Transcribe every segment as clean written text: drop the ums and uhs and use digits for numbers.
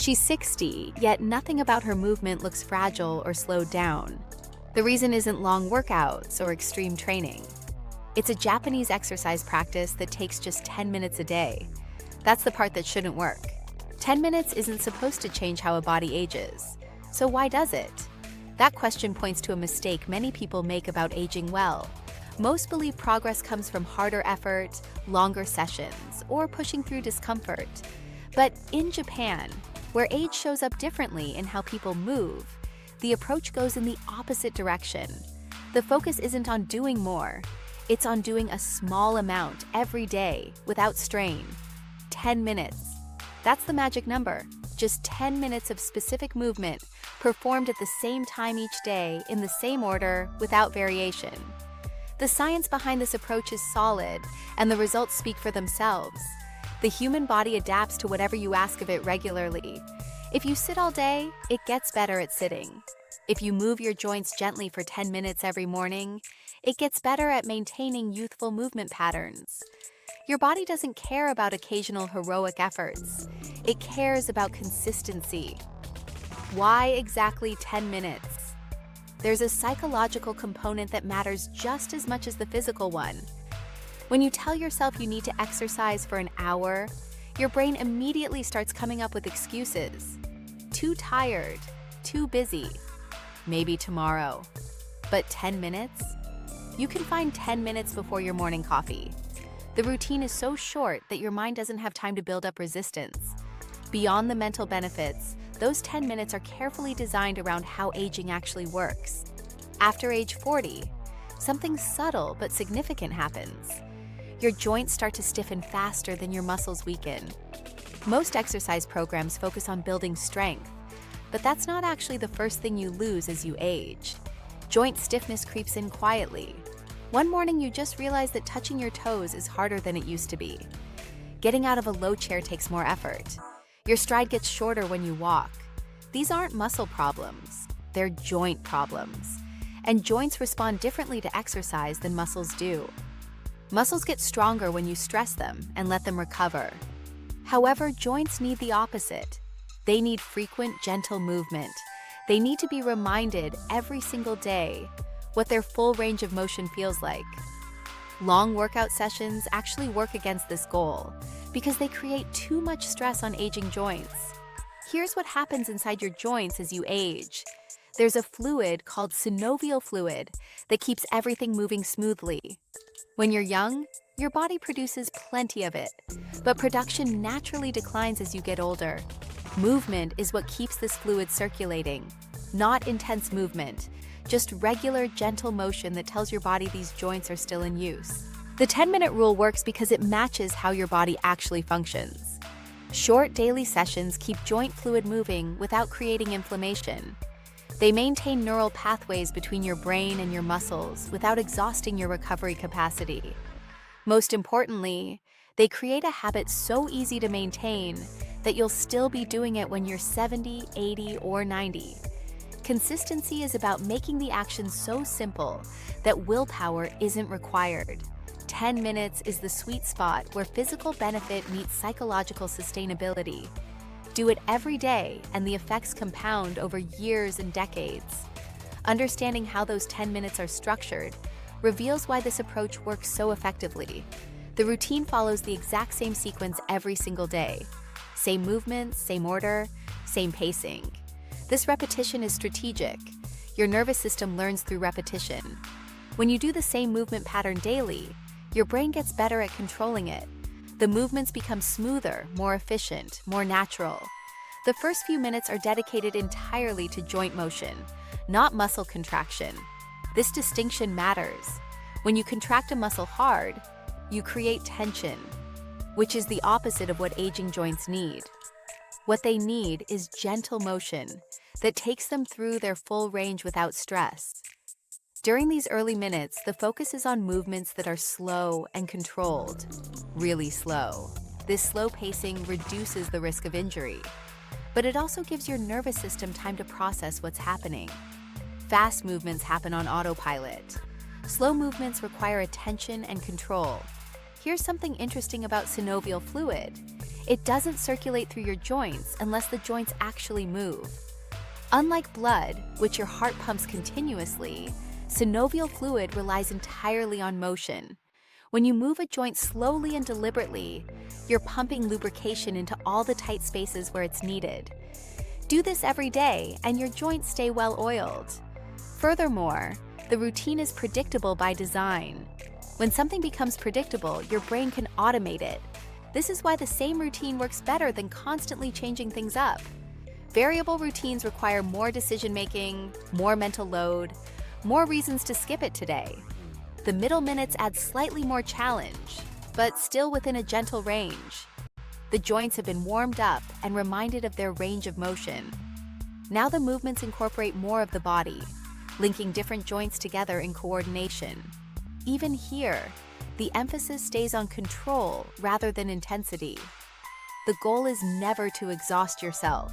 She's 60, yet nothing about her movement looks fragile or slowed down. The reason isn't long workouts or extreme training. It's a Japanese exercise practice that takes just 10 minutes a day. That's the part that shouldn't work. 10 minutes isn't supposed to change how a body ages. So why does it? That question points to a mistake many people make about aging well. Most believe progress comes from harder effort, longer sessions, or pushing through discomfort. But in Japan, where age shows up differently in how people move, the approach goes in the opposite direction. The focus isn't on doing more, it's on doing a small amount every day without strain. 10 minutes. That's the magic number. Just 10 minutes of specific movement performed at the same time each day in the same order without variation. The science behind this approach is solid, and the results speak for themselves. The human body adapts to whatever you ask of it regularly. If you sit all day, it gets better at sitting. If you move your joints gently for 10 minutes every morning, it gets better at maintaining youthful movement patterns. Your body doesn't care about occasional heroic efforts. It cares about consistency. Why exactly 10 minutes? There's a psychological component that matters just as much as the physical one. When you tell yourself you need to exercise for an hour, your brain immediately starts coming up with excuses. Too tired, too busy, maybe tomorrow. But 10 minutes? You can find 10 minutes before your morning coffee. The routine is so short that your mind doesn't have time to build up resistance. Beyond the mental benefits, those 10 minutes are carefully designed around how aging actually works. After age 40, something subtle but significant happens. Your joints start to stiffen faster than your muscles weaken. Most exercise programs focus on building strength, but that's not actually the first thing you lose as you age. Joint stiffness creeps in quietly. One morning you just realize that touching your toes is harder than it used to be. Getting out of a low chair takes more effort. Your stride gets shorter when you walk. These aren't muscle problems, they're joint problems. And joints respond differently to exercise than muscles do. Muscles get stronger when you stress them and let them recover. However, joints need the opposite. They need frequent, gentle movement. They need to be reminded every single day what their full range of motion feels like. Long workout sessions actually work against this goal because they create too much stress on aging joints. Here's what happens inside your joints as you age. There's a fluid called synovial fluid that keeps everything moving smoothly. When you're young, your body produces plenty of it, but production naturally declines as you get older. Movement is what keeps this fluid circulating, not intense movement, just regular, gentle motion that tells your body these joints are still in use. The 10-minute rule works because it matches how your body actually functions. Short daily sessions keep joint fluid moving without creating inflammation. They maintain neural pathways between your brain and your muscles without exhausting your recovery capacity. Most importantly, they create a habit so easy to maintain that you'll still be doing it when you're 70, 80, or 90. Consistency is about making the action so simple that willpower isn't required. 10 minutes is the sweet spot where physical benefit meets psychological sustainability. Do it every day, and the effects compound over years and decades. Understanding how those 10 minutes are structured reveals why this approach works so effectively. The routine follows the exact same sequence every single day. Same movements, same order, same pacing. This repetition is strategic. Your nervous system learns through repetition. When you do the same movement pattern daily, your brain gets better at controlling it. The movements become smoother, more efficient, more natural. The first few minutes are dedicated entirely to joint motion, not muscle contraction. This distinction matters. When you contract a muscle hard, you create tension, which is the opposite of what aging joints need. What they need is gentle motion that takes them through their full range without stress. During these early minutes, the focus is on movements that are slow and controlled, really slow. This slow pacing reduces the risk of injury, but it also gives your nervous system time to process what's happening. Fast movements happen on autopilot. Slow movements require attention and control. Here's something interesting about synovial fluid. It doesn't circulate through your joints unless the joints actually move. Unlike blood, which your heart pumps continuously, synovial fluid relies entirely on motion. When you move a joint slowly and deliberately, you're pumping lubrication into all the tight spaces where it's needed. Do this every day, and your joints stay well oiled. Furthermore, the routine is predictable by design. When something becomes predictable, your brain can automate it. This is why the same routine works better than constantly changing things up. Variable routines require more decision-making, more mental load, more reasons to skip it today. The middle minutes add slightly more challenge, but still within a gentle range. The joints have been warmed up and reminded of their range of motion. Now the movements incorporate more of the body, linking different joints together in coordination. Even here, the emphasis stays on control rather than intensity. The goal is never to exhaust yourself.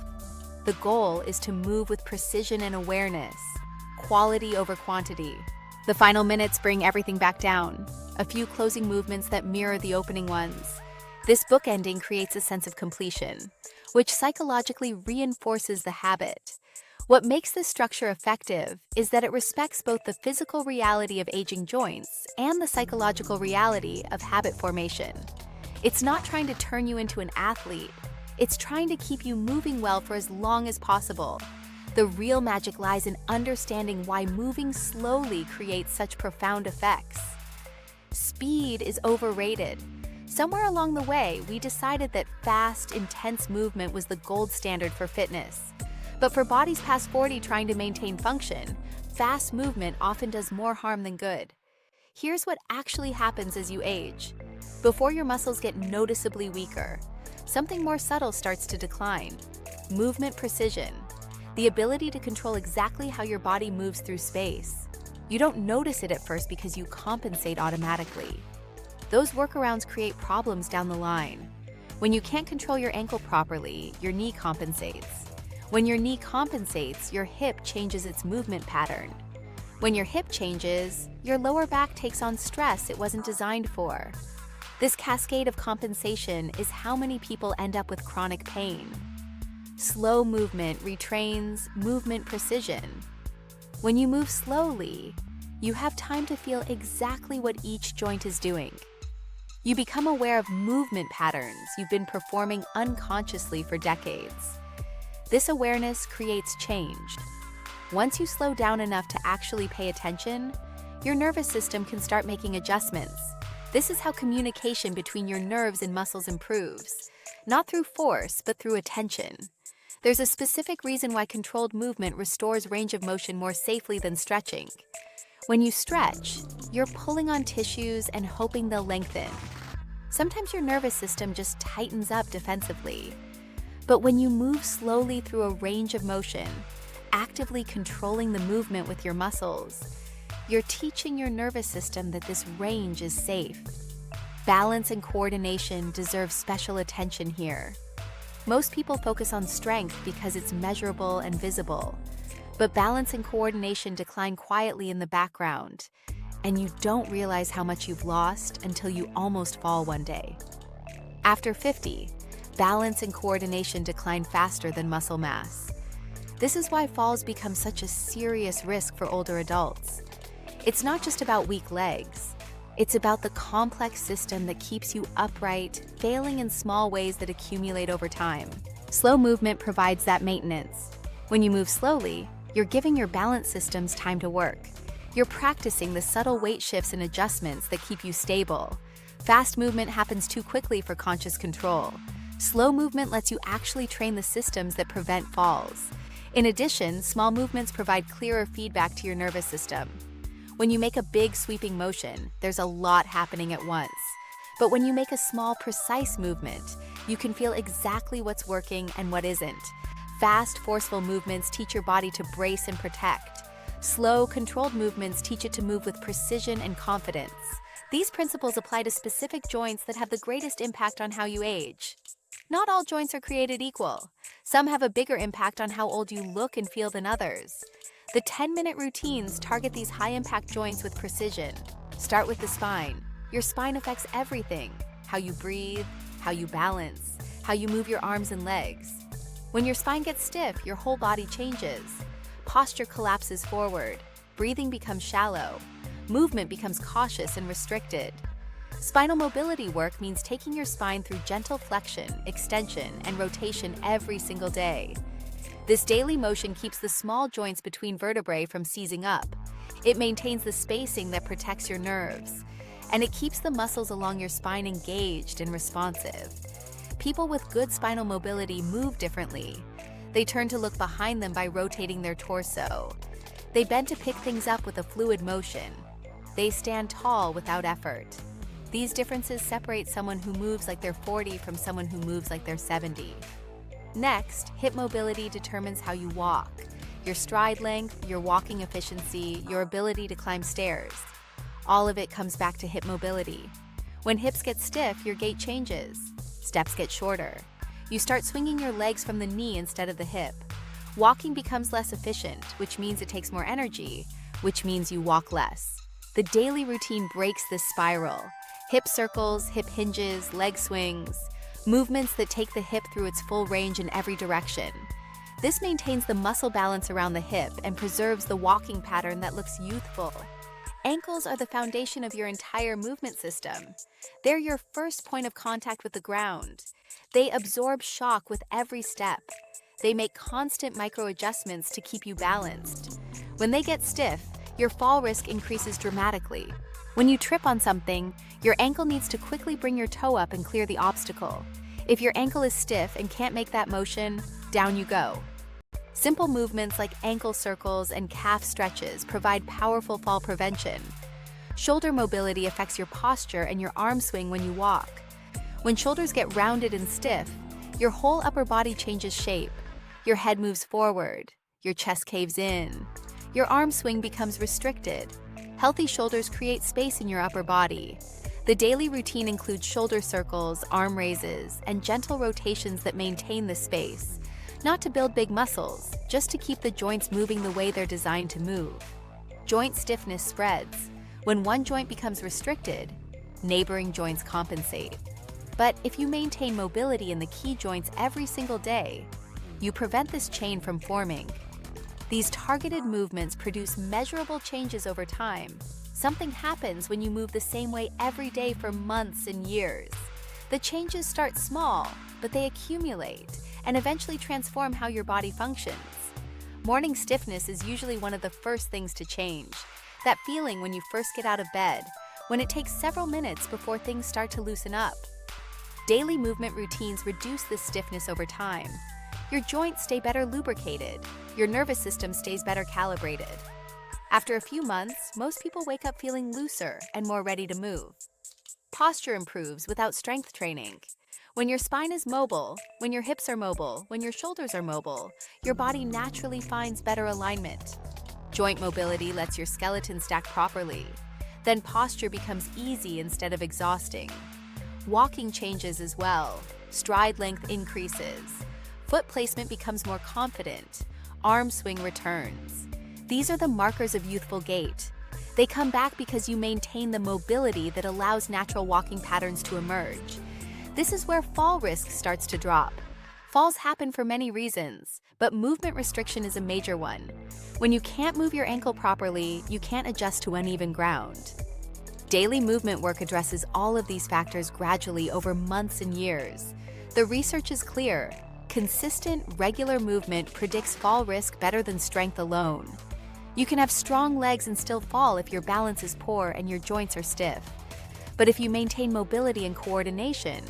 The goal is to move with precision and awareness, quality over quantity. The final minutes bring everything back down, a few closing movements that mirror the opening ones. This bookending creates a sense of completion, which psychologically reinforces the habit. What makes this structure effective is that it respects both the physical reality of aging joints and the psychological reality of habit formation. It's not trying to turn you into an athlete. It's trying to keep you moving well for as long as possible. The real magic lies in understanding why moving slowly creates such profound effects. Speed is overrated. Somewhere along the way, we decided that fast, intense movement was the gold standard for fitness. But for bodies past 40 trying to maintain function, fast movement often does more harm than good. Here's what actually happens as you age. Before your muscles get noticeably weaker, something more subtle starts to decline: movement precision. The ability to control exactly how your body moves through space. You don't notice it at first because you compensate automatically. Those workarounds create problems down the line. When you can't control your ankle properly, your knee compensates. When your knee compensates, your hip changes its movement pattern. When your hip changes, your lower back takes on stress it wasn't designed for. This cascade of compensation is how many people end up with chronic pain. Slow movement retrains movement precision. When you move slowly, you have time to feel exactly what each joint is doing. You become aware of movement patterns you've been performing unconsciously for decades. This awareness creates change. Once you slow down enough to actually pay attention, your nervous system can start making adjustments. This is how communication between your nerves and muscles improves, not through force, but through attention. There's a specific reason why controlled movement restores range of motion more safely than stretching. When you stretch, you're pulling on tissues and hoping they'll lengthen. Sometimes your nervous system just tightens up defensively. But when you move slowly through a range of motion, actively controlling the movement with your muscles, you're teaching your nervous system that this range is safe. Balance and coordination deserve special attention here. Most people focus on strength because it's measurable and visible, but balance and coordination decline quietly in the background, and you don't realize how much you've lost until you almost fall one day. After 50, balance and coordination decline faster than muscle mass. This is why falls become such a serious risk for older adults. It's not just about weak legs. It's about the complex system that keeps you upright, failing in small ways that accumulate over time. Slow movement provides that maintenance. When you move slowly, you're giving your balance systems time to work. You're practicing the subtle weight shifts and adjustments that keep you stable. Fast movement happens too quickly for conscious control. Slow movement lets you actually train the systems that prevent falls. In addition, small movements provide clearer feedback to your nervous system. When you make a big sweeping motion, there's a lot happening at once. But when you make a small, precise movement, you can feel exactly what's working and what isn't. Fast, forceful movements teach your body to brace and protect. Slow, controlled movements teach it to move with precision and confidence. These principles apply to specific joints that have the greatest impact on how you age. Not all joints are created equal. Some have a bigger impact on how old you look and feel than others. The 10-minute routines target these high-impact joints with precision. Start with the spine. Your spine affects everything: how you breathe, how you balance, how you move your arms and legs. When your spine gets stiff, your whole body changes. Posture collapses forward, breathing becomes shallow, movement becomes cautious and restricted. Spinal mobility work means taking your spine through gentle flexion, extension, and rotation every single day. This daily motion keeps the small joints between vertebrae from seizing up. It maintains the spacing that protects your nerves, and it keeps the muscles along your spine engaged and responsive. People with good spinal mobility move differently. They turn to look behind them by rotating their torso. They bend to pick things up with a fluid motion. They stand tall without effort. These differences separate someone who moves like they're 40 from someone who moves like they're 70. Next, hip mobility determines how you walk, your stride length, your walking efficiency, your ability to climb stairs. All of it comes back to hip mobility. When hips get stiff, your gait changes. Steps get shorter. You start swinging your legs from the knee instead of the hip. Walking becomes less efficient, which means it takes more energy, which means you walk less. The daily routine breaks this spiral. Hip circles, hip hinges, leg swings, movements that take the hip through its full range in every direction. This maintains the muscle balance around the hip and preserves the walking pattern that looks youthful. Ankles are the foundation of your entire movement system. They're your first point of contact with the ground. They absorb shock with every step. They make constant micro-adjustments to keep you balanced. When they get stiff, your fall risk increases dramatically. When you trip on something, your ankle needs to quickly bring your toe up and clear the obstacle. If your ankle is stiff and can't make that motion, down you go. Simple movements like ankle circles and calf stretches provide powerful fall prevention. Shoulder mobility affects your posture and your arm swing when you walk. When shoulders get rounded and stiff, your whole upper body changes shape. Your head moves forward, your chest caves in, your arm swing becomes restricted. Healthy shoulders create space in your upper body. The daily routine includes shoulder circles, arm raises, and gentle rotations that maintain this space. Not to build big muscles, just to keep the joints moving the way they're designed to move. Joint stiffness spreads. When one joint becomes restricted, neighboring joints compensate. But if you maintain mobility in the key joints every single day, you prevent this chain from forming. These targeted movements produce measurable changes over time. Something happens when you move the same way every day for months and years. The changes start small, but they accumulate and eventually transform how your body functions. Morning stiffness is usually one of the first things to change. That feeling when you first get out of bed, when it takes several minutes before things start to loosen up. Daily movement routines reduce this stiffness over time. Your joints stay better lubricated. Your nervous system stays better calibrated. After a few months, most people wake up feeling looser and more ready to move. Posture improves without strength training. When your spine is mobile, when your hips are mobile, when your shoulders are mobile, your body naturally finds better alignment. Joint mobility lets your skeleton stack properly. Then posture becomes easy instead of exhausting. Walking changes as well. Stride length increases. Foot placement becomes more confident. Arm swing returns. These are the markers of youthful gait. They come back because you maintain the mobility that allows natural walking patterns to emerge. This is where fall risk starts to drop. Falls happen for many reasons, but movement restriction is a major one. When you can't move your ankle properly, you can't adjust to uneven ground. Daily movement work addresses all of these factors gradually over months and years. The research is clear. Consistent, regular movement predicts fall risk better than strength alone. You can have strong legs and still fall if your balance is poor and your joints are stiff. But if you maintain mobility and coordination,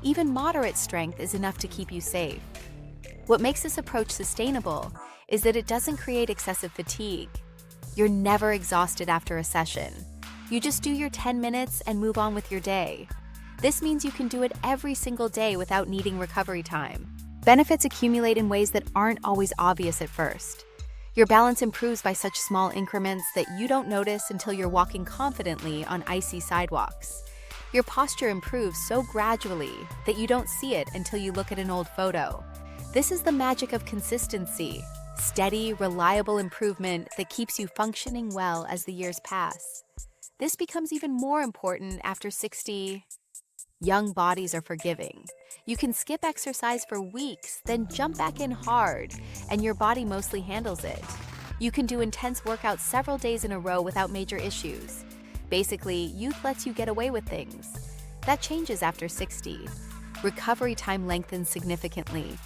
even moderate strength is enough to keep you safe. What makes this approach sustainable is that it doesn't create excessive fatigue. You're never exhausted after a session. You just do your 10 minutes and move on with your day. This means you can do it every single day without needing recovery time. Benefits accumulate in ways that aren't always obvious at first. Your balance improves by such small increments that you don't notice until you're walking confidently on icy sidewalks. Your posture improves so gradually that you don't see it until you look at an old photo. This is the magic of consistency, steady, reliable improvement that keeps you functioning well as the years pass. This becomes even more important after 60. Young bodies are forgiving. You can skip exercise for weeks, then jump back in hard, and your body mostly handles it. You can do intense workouts several days in a row without major issues. Basically, youth lets you get away with things. That changes after 60. Recovery time lengthens significantly.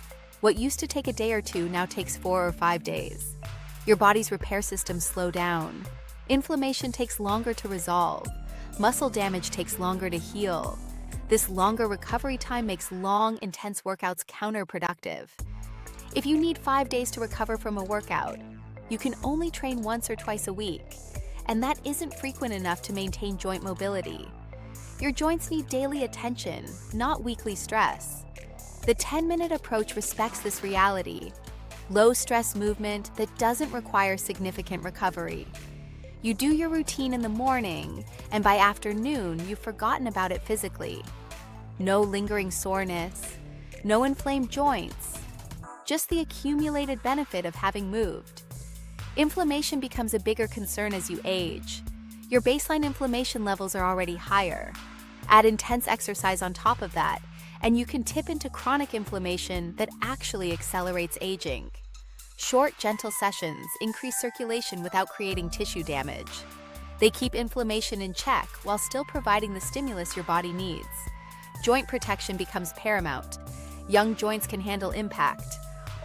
What used to take a day or two now takes 4 or 5 days. Your body's repair systems slow down. Inflammation takes longer to resolve. Muscle damage takes longer to heal. This longer recovery time makes long, intense workouts counterproductive. If you need 5 days to recover from a workout, you can only train once or twice a week, and that isn't frequent enough to maintain joint mobility. Your joints need daily attention, not weekly stress. The 10-minute approach respects this reality. Low-stress movement that doesn't require significant recovery. You do your routine in the morning, and by afternoon, you've forgotten about it physically. No lingering soreness, no inflamed joints, just the accumulated benefit of having moved. Inflammation becomes a bigger concern as you age. Your baseline inflammation levels are already higher. Add intense exercise on top of that, and you can tip into chronic inflammation that actually accelerates aging. Short, gentle sessions increase circulation without creating tissue damage. They keep inflammation in check while still providing the stimulus your body needs. Joint protection becomes paramount. Young joints can handle impact.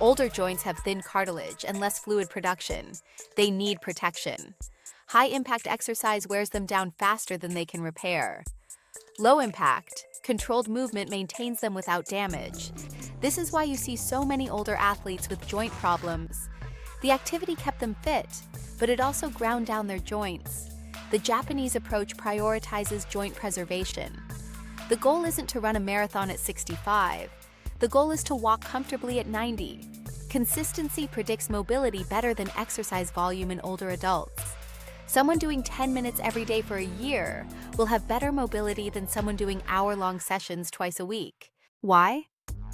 Older joints have thin cartilage and less fluid production. They need protection. High-impact exercise wears them down faster than they can repair. Low-impact, controlled movement maintains them without damage. This is why you see so many older athletes with joint problems. The activity kept them fit, but it also ground down their joints. The Japanese approach prioritizes joint preservation. The goal isn't to run a marathon at 65. The goal is to walk comfortably at 90. Consistency predicts mobility better than exercise volume in older adults. Someone doing 10 minutes every day for a year will have better mobility than someone doing hour-long sessions twice a week. Why?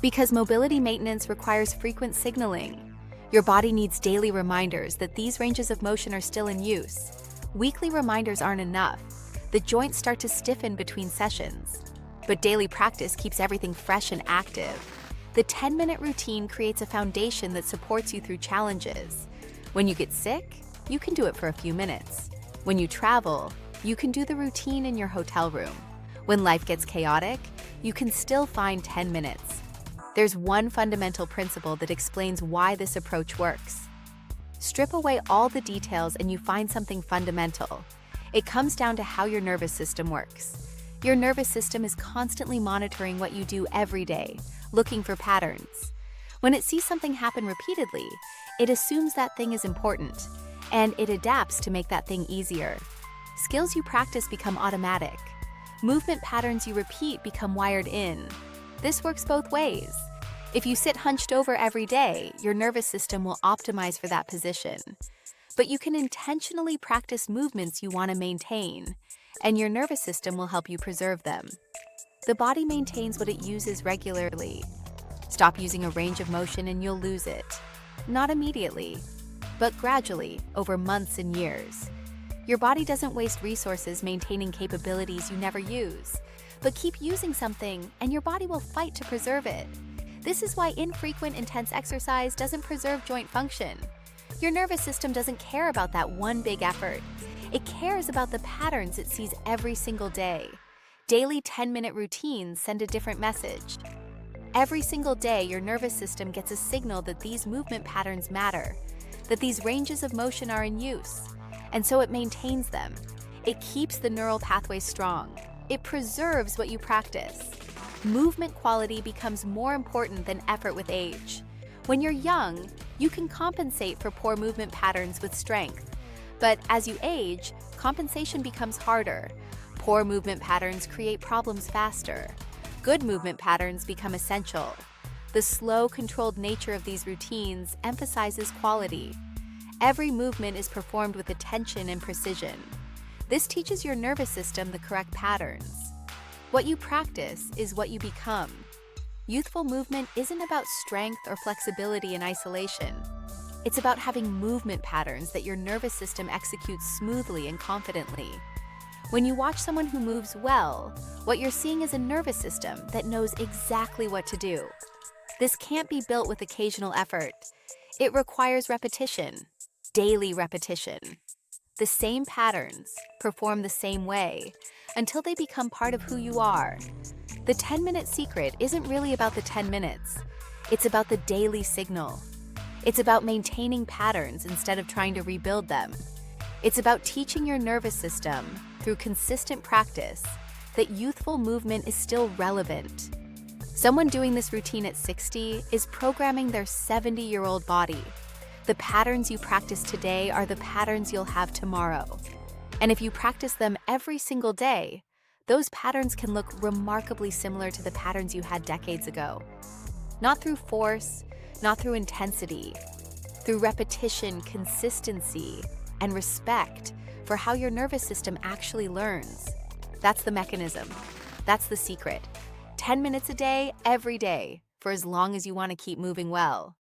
Because mobility maintenance requires frequent signaling. Your body needs daily reminders that these ranges of motion are still in use. Weekly reminders aren't enough. The joints start to stiffen between sessions. But daily practice keeps everything fresh and active. The 10-minute routine creates a foundation that supports you through challenges. When you get sick, you can do it for a few minutes. When you travel, you can do the routine in your hotel room. When life gets chaotic, you can still find 10 minutes. There's one fundamental principle that explains why this approach works. Strip away all the details and you find something fundamental. It comes down to how your nervous system works. Your nervous system is constantly monitoring what you do every day, looking for patterns. When it sees something happen repeatedly, it assumes that thing is important, and it adapts to make that thing easier. Skills you practice become automatic. Movement patterns you repeat become wired in. This works both ways. If you sit hunched over every day, your nervous system will optimize for that position. But you can intentionally practice movements you want to maintain, and your nervous system will help you preserve them. The body maintains what it uses regularly. Stop using a range of motion and you'll lose it. Not immediately, but gradually, over months and years. Your body doesn't waste resources maintaining capabilities you never use, but keep using something and your body will fight to preserve it. This is why infrequent, intense exercise doesn't preserve joint function. Your nervous system doesn't care about that one big effort. It cares about the patterns it sees every single day. Daily 10-minute routines send a different message. Every single day, your nervous system gets a signal that these movement patterns matter, that these ranges of motion are in use, and so it maintains them. It keeps the neural pathways strong. It preserves what you practice. Movement quality becomes more important than effort with age. When you're young, you can compensate for poor movement patterns with strength. But as you age, compensation becomes harder. Poor movement patterns create problems faster. Good movement patterns become essential. The slow, controlled nature of these routines emphasizes quality. Every movement is performed with attention and precision. This teaches your nervous system the correct patterns. What you practice is what you become. Youthful movement isn't about strength or flexibility in isolation. It's about having movement patterns that your nervous system executes smoothly and confidently. When you watch someone who moves well, what you're seeing is a nervous system that knows exactly what to do. This can't be built with occasional effort. It requires repetition, daily repetition. The same patterns, perform the same way, until they become part of who you are. The 10-minute secret isn't really about the 10 minutes. It's about the daily signal. It's about maintaining patterns instead of trying to rebuild them. It's about teaching your nervous system, through consistent practice, that youthful movement is still relevant. Someone doing this routine at 60 is programming their 70-year-old body. The patterns you practice today are the patterns you'll have tomorrow. And if you practice them every single day, those patterns can look remarkably similar to the patterns you had decades ago. Not through force, not through intensity, through repetition, consistency, and respect for how your nervous system actually learns. That's the mechanism. That's the secret. 10 minutes a day, every day, for as long as you want to keep moving well.